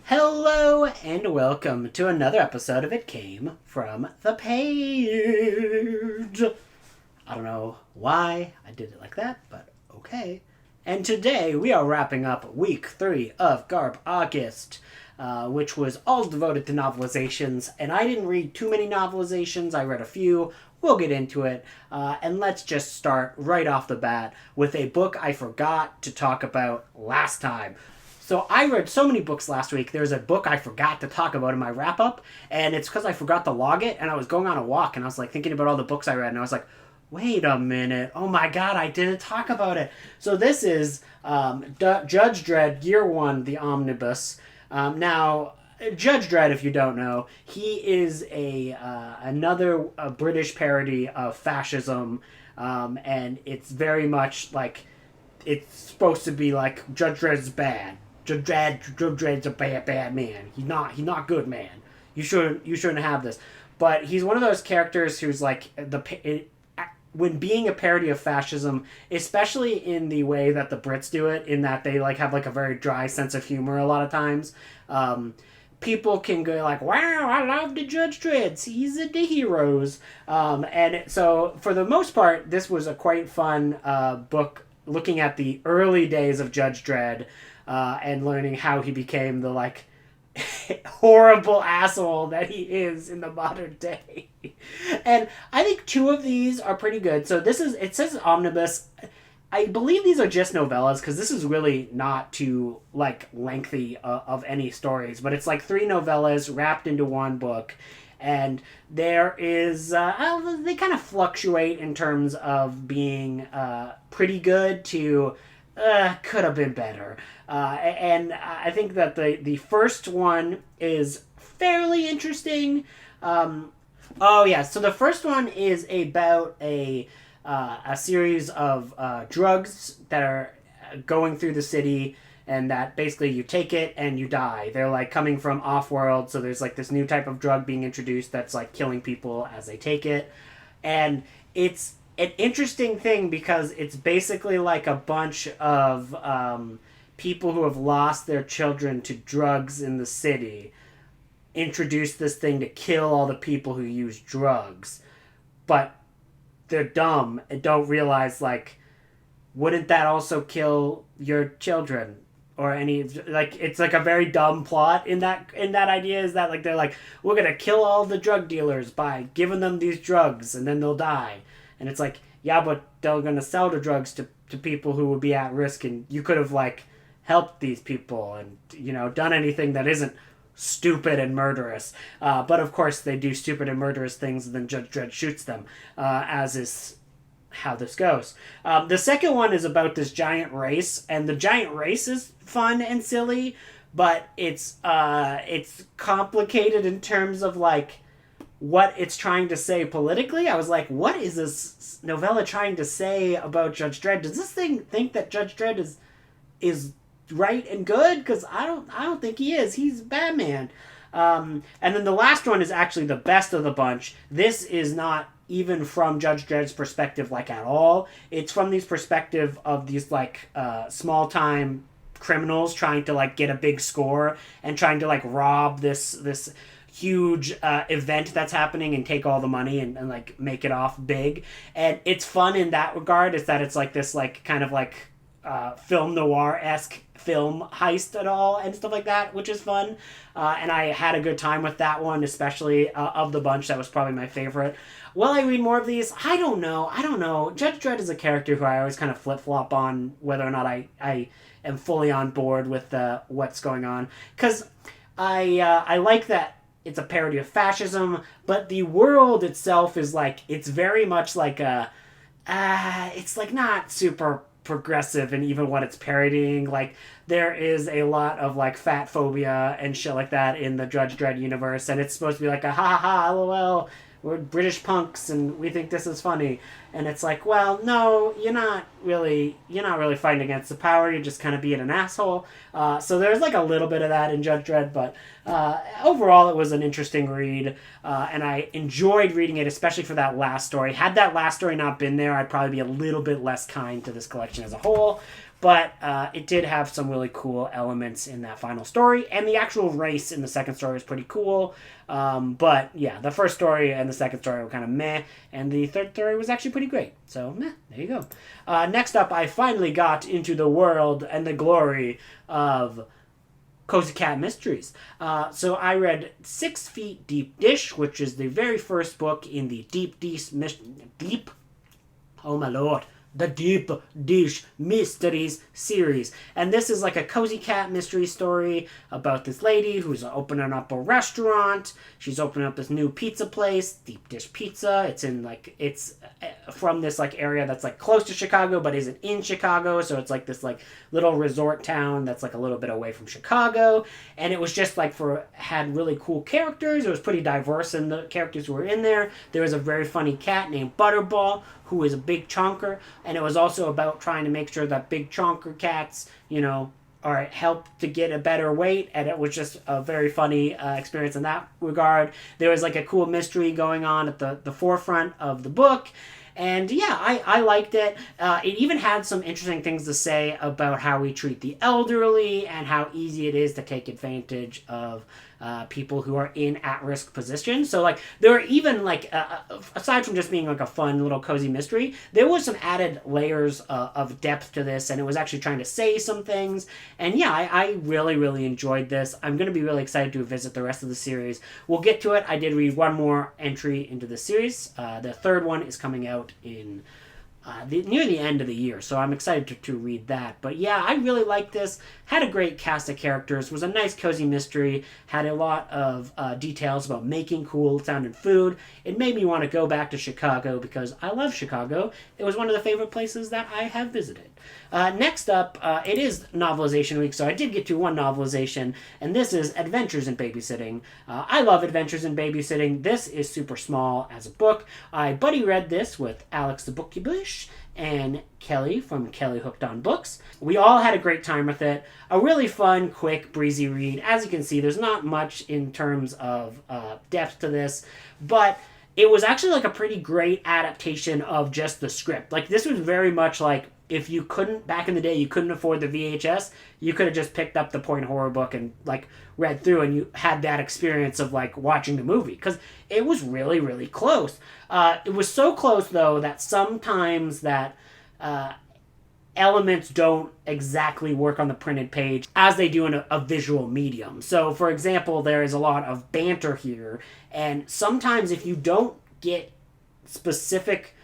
Hello and welcome to another episode of It Came From the Page. I don't know why I did it like that, but okay. And today we are wrapping up week 3 of GarbAugust, which was all devoted to novelizations. And I didn't read too many novelizations, I read a few. We'll get into it. And let's just start right off the bat with a book I forgot to talk about last time. So I read so many books last week. There's a book I forgot to talk about in my wrap up, and it's because I forgot to log it. And I was going on a walk, and I was like thinking about all the books I read, and I was like, "Wait a minute! Oh my god, I didn't talk about it." So this is Judge Dredd Year One, the omnibus. Now, Judge Dredd, if you don't know, he is another British parody of fascism, and it's very much like it's supposed to be like Judge Dredd's bad. Judge Dredd's a bad man. He's not good, man. You shouldn't have this. But he's one of those characters who's like when being a parody of fascism, especially in the way that the Brits do it, in that they like have like a very dry sense of humor a lot of times. People can go like, "Wow, I love the Judge Dredd. He's the heroes." And so for the most part, this was a quite fun book looking at the early days of Judge Dredd and learning how he became the like horrible asshole that he is in the modern day. And I think 2 of these are pretty good. So it says omnibus. I believe these are just novellas because this is really not too like lengthy of any stories, but it's like 3 novellas wrapped into one book. And there is, they kind of fluctuate in terms of being pretty good to could have been better. And I think that the first one is fairly interesting. Oh, yeah, so the first one is about a series of drugs that are going through the city, and that basically you take it and you die. They're like coming from off-world, so there's like this new type of drug being introduced that's like killing people as they take it. And it's an interesting thing because it's basically like a bunch of people who have lost their children to drugs in the city introduce this thing to kill all the people who use drugs. But they're dumb and don't realize, like, wouldn't that also kill your children? Or any, like, it's like a very dumb plot in that idea, is that like they're like, we're gonna kill all the drug dealers by giving them these drugs and then they'll die. And it's like, yeah, but they're gonna sell the drugs to people who would be at risk, and you could have like helped these people and, you know, done anything that isn't stupid and murderous. But of course they do stupid and murderous things, and then Judge Dredd shoots them, as is how this goes. The second one is about this giant race, and the giant race is fun and silly, but it's complicated in terms of like what it's trying to say politically. I was like, what is this novella trying to say about Judge Dredd? Does this thing think that Judge Dredd is right and good? Because I don't think he is. He's Batman. And then the last one is actually the best of the bunch. This is not even from Judge Dredd's perspective, like, at all. It's from the perspective of these like small time criminals trying to like get a big score and trying to like rob this huge event that's happening and take all the money and like make it off big. And it's fun in that regard, is that it's like this like kind of like film noir-esque film heist at all and stuff like that, which is fun. And I had a good time with that one, especially of the bunch. That was probably my favorite. Will I read more of these? I don't know. Judge Dredd is a character who I always kind of flip-flop on whether or not I am fully on board with what's going on. Because I like that it's a parody of fascism, but the world itself is like, it's very much like it's like not super progressive in even what it's parodying. Like, there is a lot of like fat phobia and shit like that in the Judge Dredd universe, and it's supposed to be like a ha ha ha lol, we're British punks and we think this is funny. And it's like, well, no, you're not really fighting against the power, you're just kind of being an asshole. So there's like a little bit of that in Judge Dredd, but overall it was an interesting read, and I enjoyed reading it, especially for that last story. Had that last story not been there, I'd probably be a little bit less kind to this collection as a whole, but it did have some really cool elements in that final story, and the actual race in the second story was pretty cool. But yeah, the first story and the second story were kind of meh, and the third story was actually pretty great. So meh, there you go. Next up, I finally got into the world and the glory of Cozy Cat Mysteries. So I read 6 Feet Deep Dish, which is the very first book in the oh my lord, the Deep Dish Mysteries series. And this is like a cozy cat mystery story about this lady who's opening up a restaurant. She's opening up this new pizza place, Deep Dish Pizza. It's from this like area that's like close to Chicago but isn't in Chicago, so it's like this like little resort town that's like a little bit away from Chicago. And it was just like had really cool characters. It was pretty diverse in the characters who were in there. There was a very funny cat named Butterball, who is a big chonker, and it was also about trying to make sure that big chonker cats, are helped to get a better weight, and it was just a very funny experience in that regard. There was like a cool mystery going on at the forefront of the book, and yeah, I liked it. It even had some interesting things to say about how we treat the elderly and how easy it is to take advantage of people who are in at-risk positions. So like there were even like aside from just being like a fun little cozy mystery, there was some added layers of depth to this, and it was actually trying to say some things. And yeah, I really, really enjoyed this. I'm going to be really excited to visit the rest of the series. We'll get to it. I did read one more entry into the series. The third one is coming out in near the end of the year, so I'm excited to read that. But yeah, I really liked this. Had a great cast of characters, was a nice cozy mystery, had a lot of details about making cool sounding food. It made me want to go back to Chicago because I love Chicago. It was one of the favorite places that I have visited. Next up, it is novelization week, so I did get to one novelization, and this is Adventures in Babysitting. I love Adventures in Babysitting. This is super small as a book. I buddy read this with Alex the Bookie Bush and Kelly from Kelly Hooked on Books. We all had a great time with it. A really fun, quick, breezy read. As you can see, there's not much in terms of depth to this, but it was actually like a pretty great adaptation of just the script. Like this was very much like if you couldn't, back in the day, you couldn't afford the VHS, you could have just picked up the point horror book and like read through, and you had that experience of like watching the movie, because it was really, really close. It was so close though that sometimes that elements don't exactly work on the printed page as they do in a visual medium. So for example, there is a lot of banter here, and sometimes if you don't get specific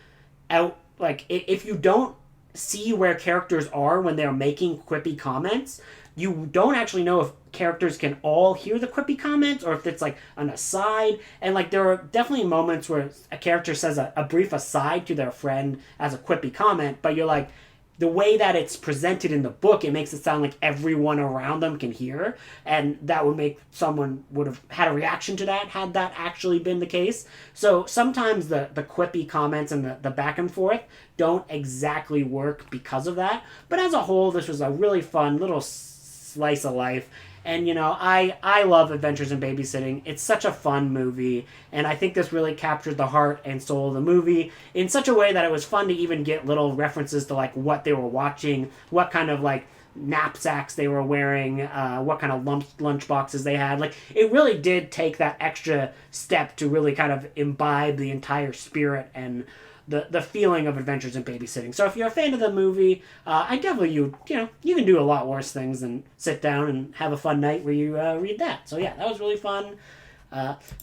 if you don't see where characters are when they're making quippy comments, you don't actually know if characters can all hear the quippy comments or if it's like an aside. And like there are definitely moments where a character says a brief aside to their friend as a quippy comment, but you're like, the way that it's presented in the book, it makes it sound like everyone around them can hear, and that would make someone would have had a reaction to that had that actually been the case. So sometimes the quippy comments and the back and forth don't exactly work because of that. But as a whole, this was a really fun little slice of life. And, I love Adventures in Babysitting. It's such a fun movie, and I think this really captured the heart and soul of the movie in such a way that it was fun to even get little references to, like, what they were watching, what kind of, like, knapsacks they were wearing, what kind of lunch boxes they had. Like, it really did take that extra step to really kind of imbibe the entire spirit and the feeling of Adventures in Babysitting. So if you're a fan of the movie, I definitely, you can do a lot worse things than sit down and have a fun night where you read that. So yeah, that was really fun.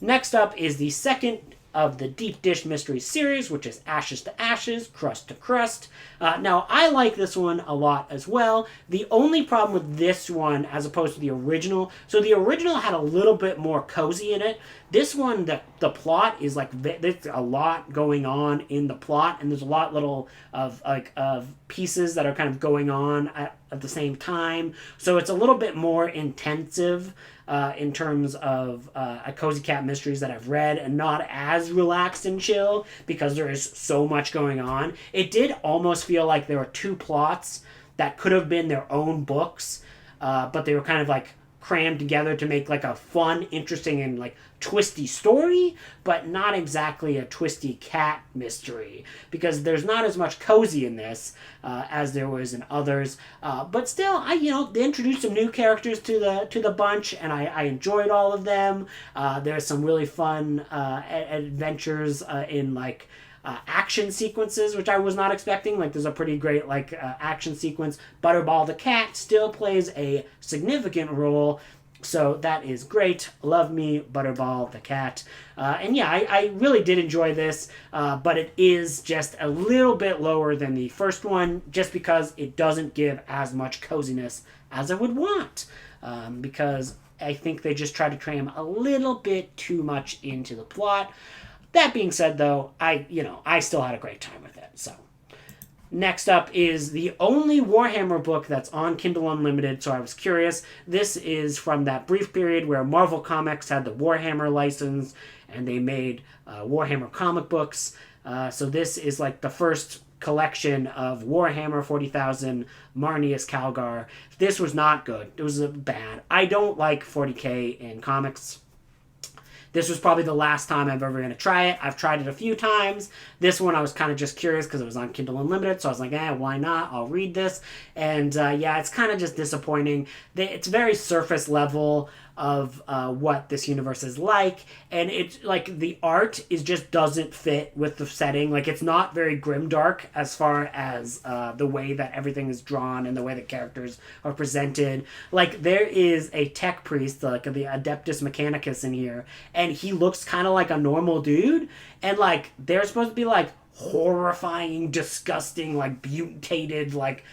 Next up is the second of the Deep Dish Mystery series, which is Ashes to Ashes, Crust to Crust. Now, I like this one a lot as well. The only problem with this one, as opposed to the original, so the original had a little bit more cozy in it. This one, the plot is like, there's a lot going on in the plot, and there's a lot of pieces that are kind of going on at the same time. So it's a little bit more intensive in terms of a Cozy Cat Mysteries that I've read, and not as relaxed and chill because there is so much going on. It did almost feel like there were two plots that could have been their own books, but they were kind of like crammed together to make like a fun, interesting, and like twisty story, but not exactly a twisty cat mystery, because there's not as much cozy in this as there was in others. But still, they introduced some new characters to the bunch, and I enjoyed all of them. There's some really fun adventures in like action sequences, which I was not expecting. Like, there's a pretty great like action sequence. Butterball the cat still plays a significant role, so that is great. Love me Butterball the cat. And yeah, I really did enjoy this, but it is just a little bit lower than the first one, just because it doesn't give as much coziness as I would want, because I think they just try to cram a little bit too much into the plot. That being said, though, I still had a great time with it. So next up is the only Warhammer book that's on Kindle Unlimited, so I was curious. This is from that brief period where Marvel Comics had the Warhammer license, and they made Warhammer comic books. So this is like the first collection of Warhammer 40,000 Marneus Calgar. This was not good. It was bad. I don't like 40k in comics. This was probably the last time I'm ever going to try it. I've tried it a few times. This one I was kind of just curious because it was on Kindle Unlimited, so I was like, why not? I'll read this. And it's kind of just disappointing. It's very surface level of what this universe is like, and it's like the art just doesn't fit with the setting. Like, it's not very grimdark as far as the way that everything is drawn and the way the characters are presented. Like, there is a tech priest, like the Adeptus Mechanicus in here, and he looks kind of like a normal dude, and like they're supposed to be like horrifying, disgusting, like mutated, like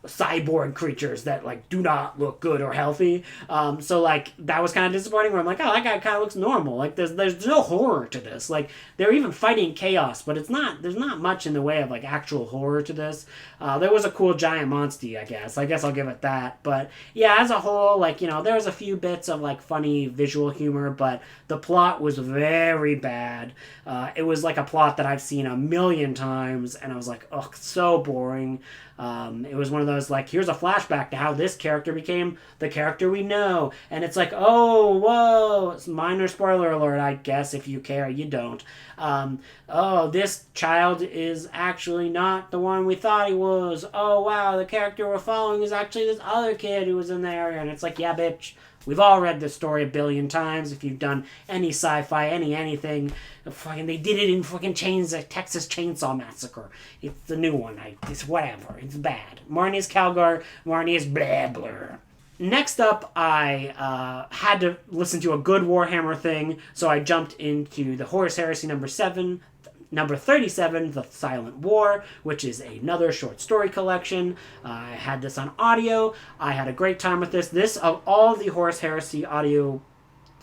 cyborg creatures that like do not look good or healthy. So like that was kind of disappointing, where I'm like, oh, that guy kind of looks normal. Like there's no horror to this. Like, they're even fighting chaos, but there's not much in the way of like actual horror to this. There was a cool giant monster, I guess I'll give it that. But yeah, as a whole, like, there was a few bits of like funny visual humor, but the plot was very bad. It was like a plot that I've seen a million times, and I was like, oh, so boring. It was one of those, like, here's a flashback to how this character became the character we know. And it's like, oh, whoa, it's minor spoiler alert, I guess. If you care, you don't. This child is actually not the one we thought he was. Oh, wow, the character we're following is actually this other kid who was in the area. And it's like, yeah, bitch. We've all read this story a billion times. If you've done any sci-fi, anything, fucking they did it in fucking Texas Chainsaw Massacre. It's the new one. It's whatever. It's bad. Marneus Calgar, Marneus blah blah. Next up, I had to listen to a good Warhammer thing, so I jumped into the Horus Heresy number 37, The Silent War, which is another short story collection. I had this on audio. I had a great time with this. This, of all the Horus Heresy audio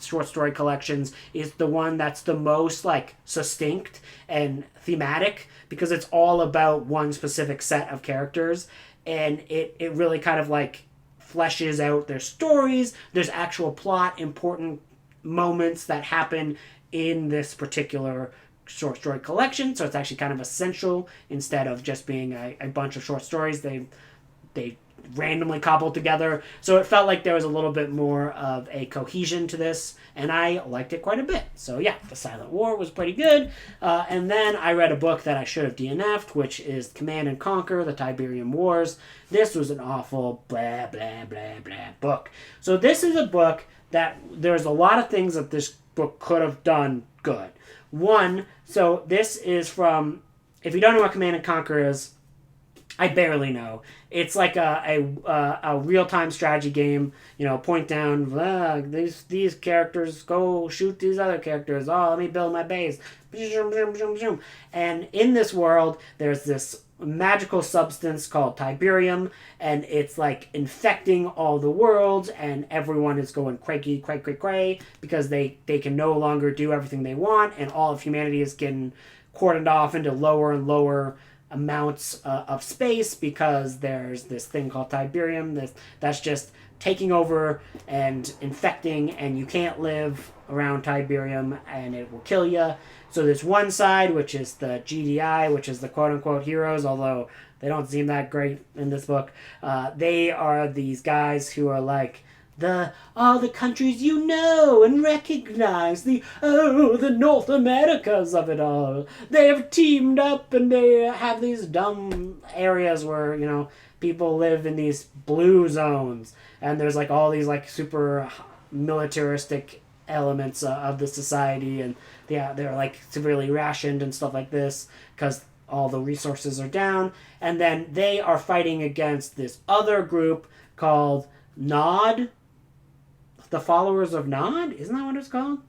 short story collections, is the one that's the most like succinct and thematic, because it's all about one specific set of characters, and it really kind of like fleshes out their stories. There's actual plot, important moments that happen in this particular short story collection, so it's actually kind of essential instead of just being a bunch of short stories they randomly cobbled together. So it felt like there was a little bit more of a cohesion to this, and I liked it quite a bit. So yeah, The Silent War was pretty good. And then I read a book that I should have DNF'd, which is Command and Conquer, The Tiberium Wars. This was an awful blah, blah, blah, blah book. So this is a book that there's a lot of things that this book could have done good. One, so this is from, if you don't know what Command and Conquer is, I barely know. It's like a real-time strategy game. Point down, these characters, go shoot these other characters. Oh, let me build my base. And in this world, there's this magical substance called Tiberium, and it's like infecting all the worlds, and everyone is going cray, because they can no longer do everything they want, and all of humanity is getting cordoned off into lower and lower amounts of space, because there's this thing called Tiberium that's just taking over and infecting, and you can't live around Tiberium, and it will kill you. So there's one side, which is the GDI, which is the quote-unquote heroes, although they don't seem that great in this book. They are these guys who are like all the countries you know and recognize, the North Americas of it all. They have teamed up and they have these dumb areas where, you know, people live in these blue zones, and there's like all these like super militaristic elements of the society, and they're like severely rationed and stuff like this because all the resources are down. And then they are fighting against this other group called Nod, the followers of Nod. Isn't that what it's called?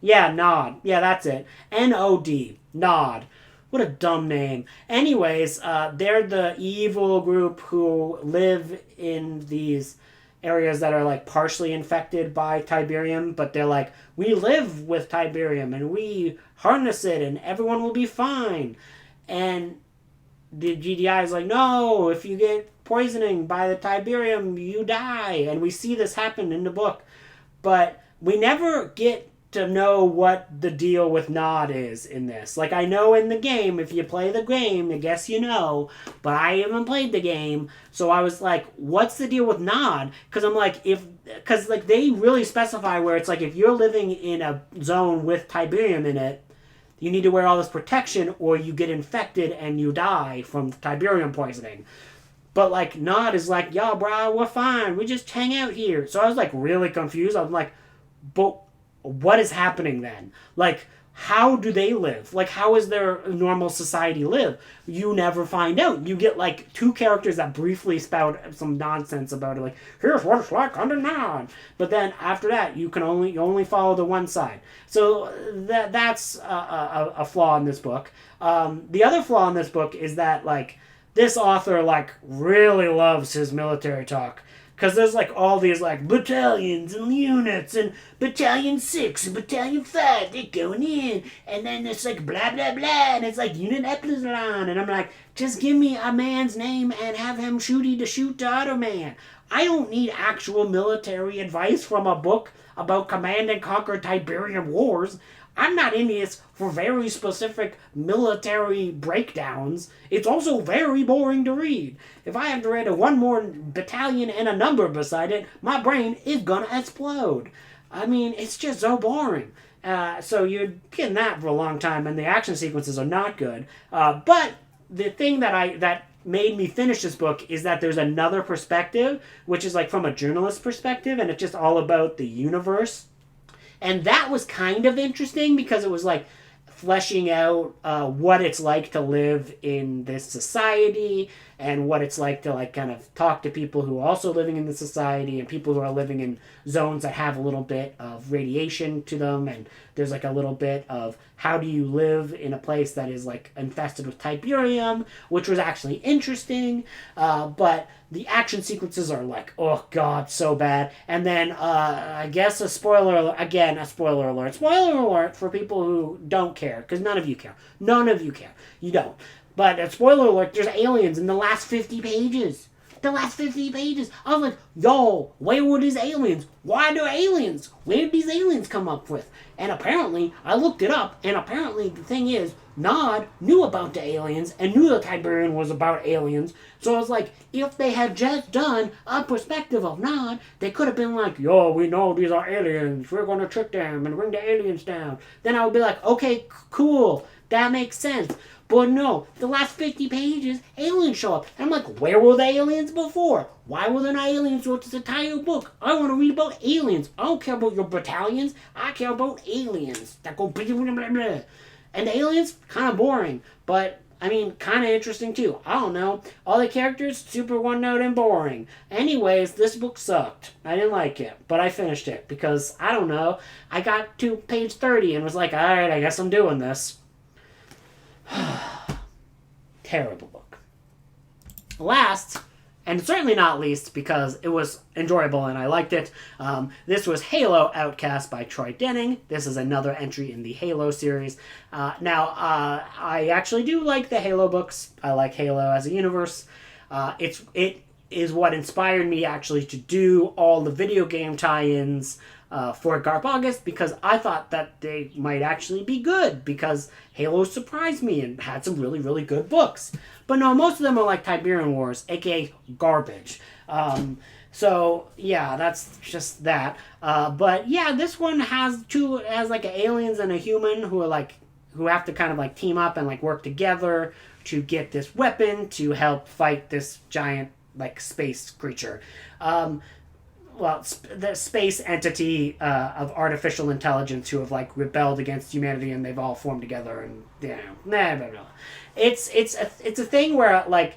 Yeah, Nod. Yeah, that's it. Nod. Nod. What a dumb name. Anyways, they're the evil group who live in these areas that are like partially infected by Tiberium, but they're like, we live with Tiberium and we harness it and everyone will be fine. And the GDI is like, no, if you get poisoning by the Tiberium, you die. And we see this happen in the book, but we never get to know what the deal with Nod is in this. Like, I know in the game, if you play the game, I guess you know, but I haven't played the game, so I was like, what's the deal with Nod? Because I'm like, because like they really specify where it's like, if you're living in a zone with Tiberium in it, you need to wear all this protection or you get infected and you die from Tiberium poisoning. But like Nod is like, yo, bro, we're fine, we just hang out here. So I was like really confused. I was like, but what is happening then? Like, how do they live? Like, how is their normal society live? You never find out. You get like two characters that briefly spout some nonsense about it, like, here's what it's like under Nod. But then after that, you only follow the one side. So that's a flaw in this book. The other flaw in this book is that like this author like really loves his military talk. Because there's like all these like battalions and units and Battalion 6 and Battalion 5, they're going in. And then it's like blah, blah, blah. And it's like Unit Epsilon. And I'm like, just give me a man's name and have him shoot the other man. I don't need actual military advice from a book about Command and Conquer Tiberium Wars. I'm not in this for very specific military breakdowns. It's also very boring to read. If I have to read one more battalion and a number beside it, my brain is gonna explode. I mean, it's just so boring. So you're getting that for a long time, and the action sequences are not good. But the thing that made me finish this book is that there's another perspective, which is like from a journalist perspective, and it's just all about the universe. And that was kind of interesting because it was like fleshing out what it's like to live in this society and what it's like to like kind of talk to people who are also living in the society and people who are living in zones that have a little bit of radiation to them, and there's like a little bit of how do you live in a place that is like infested with Tiberium, which was actually interesting, but the action sequences are like, oh god, so bad. And then I guess a spoiler alert for people who don't care, because none of you care, you don't. But a spoiler alert, there's aliens in the last 50 pages. I was like, yo, where were these aliens? Why are there aliens? Where did these aliens come up with? And apparently, I looked it up, and apparently the thing is, Nod knew about the aliens and knew the Tiberian was about aliens. So I was like, if they had just done a perspective of Nod, they could have been like, yo, we know these are aliens. We're going to trick them and bring the aliens down. Then I would be like, okay, cool. That makes sense. But no, the last 50 pages, aliens show up. And I'm like, where were the aliens before? Why were there not aliens throughout this entire book? I want to read about aliens. I don't care about your battalions. I care about aliens that go blah, blah, blah, blah. And the aliens, kind of boring. But, I mean, kind of interesting too. I don't know. All the characters, super one-note and boring. Anyways, this book sucked. I didn't like it. But I finished it because, I don't know, I got to page 30 and was like, alright, I guess I'm doing this. Terrible book. Last, and certainly not least, because it was enjoyable and I liked it, this was Halo Outcast by Troy Denning. This is another entry in the Halo series. I actually do like the Halo books. I like Halo as a universe. It is what inspired me actually to do all the video game tie-ins for GarbAugust, because I thought that they might actually be good, because Halo surprised me and had some really, really good books. But no, most of them are like Tiberian Wars, aka garbage. So yeah, that's just that. But yeah, this one has like aliens and a human who are like who have to kind of like team up and like work together to get this weapon to help fight this giant like space creature. Um, the space entity of artificial intelligence who have like rebelled against humanity and they've all formed together and blah, blah, blah. It's a thing where like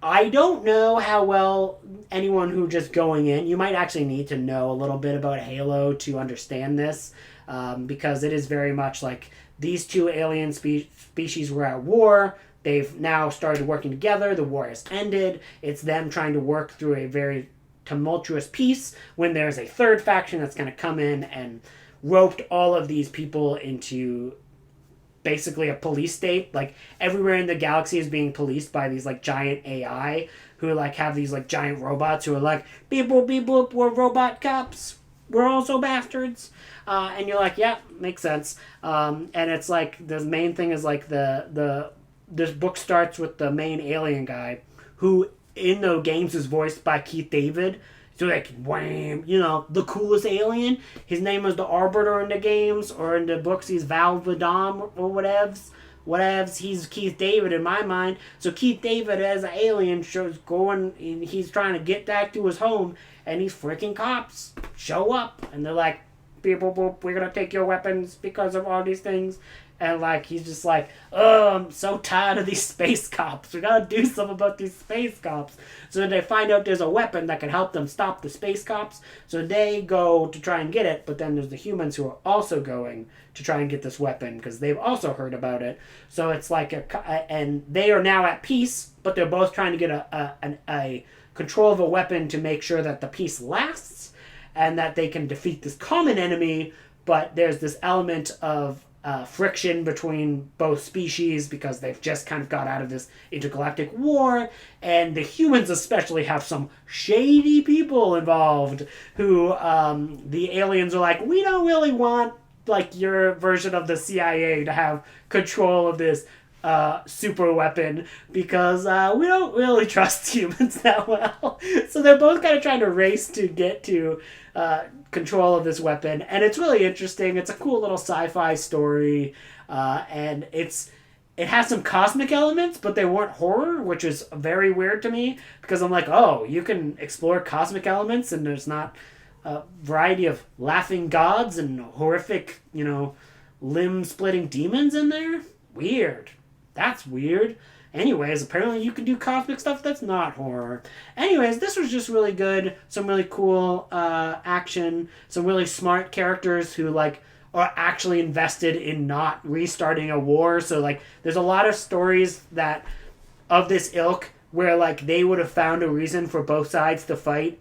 I don't know how well anyone who just going in, you might actually need to know a little bit about Halo to understand this, because it is very much like these two alien species were at war. They've now started working together. The war has ended. It's them trying to work through a very tumultuous peace when there's a third faction that's going to come in and roped all of these people into basically a police state. Like everywhere in the galaxy is being policed by these like giant AI who like have these like giant robots who are like beep boop beep boop, we're robot cops, we're also bastards. And you're like, yeah, makes sense. And it's like the main thing is like the this book starts with the main alien guy who in the games is voiced by Keith David. So like, wham, the coolest alien. His name is the Arbiter in the games, or in the books he's Val Vadam or whatevs. Whatevs. He's Keith David in my mind. So Keith David as an alien shows going, he's trying to get back to his home, and these freaking cops show up, and they're like, beep boop boop, we're gonna take your weapons because of all these things. And like he's just like, oh, I'm so tired of these space cops. We gotta do something about these space cops. So they find out there's a weapon that can help them stop the space cops. So they go to try and get it. But then there's the humans who are also going to try and get this weapon because they've also heard about it. So it's like and they are now at peace, but they're both trying to get a control of a weapon to make sure that the peace lasts and that they can defeat this common enemy. But there's this element of friction between both species because they've just kind of got out of this intergalactic war, and the humans especially have some shady people involved who the aliens are like, we don't really want like your version of the CIA to have control of this super weapon because we don't really trust humans that well. So they're both kind of trying to race to get to control of this weapon, and it's really interesting. It's a cool little sci-fi story, and it has some cosmic elements, but they weren't horror, which is very weird to me because I'm like, oh, you can explore cosmic elements and there's not a variety of laughing gods and horrific, limb-splitting demons in there? Weird. That's weird. Anyways, apparently you can do cosmic stuff that's not horror. Anyways, this was just really good. Some really cool action. Some really smart characters who like are actually invested in not restarting a war. So like, there's a lot of stories that of this ilk where like they would have found a reason for both sides to fight,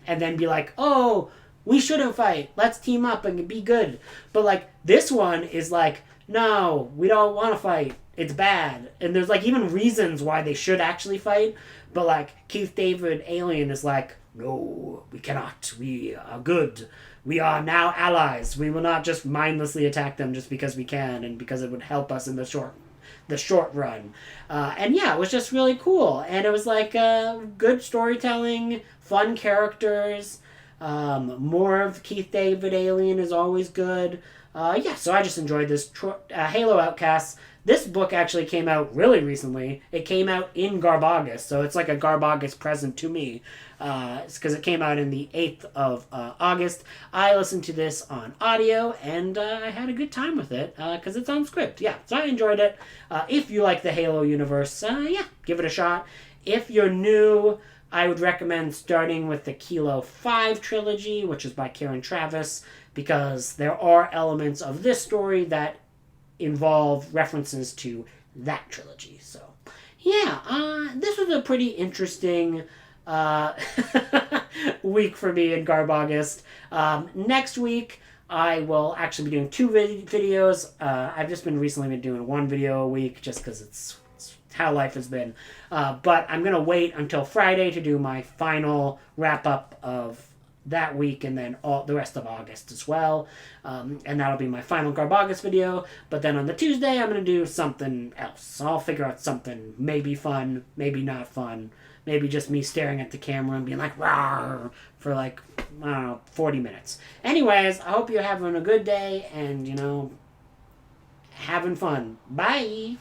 and then be like, oh, we shouldn't fight. Let's team up and be good. But like this one is like, no, we don't want to fight. It's bad. And there's like even reasons why they should actually fight. But like Keith David Alien is like, no, we cannot. We are good. We are now allies. We will not just mindlessly attack them just because we can and because it would help us in the short run. And yeah, it was just really cool. And it was like good storytelling, fun characters. More of Keith David Alien is always good. Yeah, so I just enjoyed this. Halo Outcasts. This book actually came out really recently. It came out in GarbAugust, so it's like a GarbAugust present to me. It's because it came out in the 8th of August. I listened to this on audio, and I had a good time with it because it's on script. Yeah, so I enjoyed it. If you like the Halo universe, yeah, give it a shot. If you're new, I would recommend starting with the Kilo 5 trilogy, which is by Karen Travis, because there are elements of this story that involve references to that trilogy. So, yeah, this was a pretty interesting week for me in GarbAugust. Next week, I will actually be doing 2 videos. I've just recently been doing 1 video a week just because it's how life has been. But I'm going to wait until Friday to do my final wrap-up of that week and then all the rest of August as well. And that'll be my final GarbAugust video. But then on the Tuesday, I'm going to do something else. I'll figure out something maybe fun, maybe not fun. Maybe just me staring at the camera and being like, rawr, for like, I don't know, 40 minutes. Anyways, I hope you're having a good day and, having fun. Bye!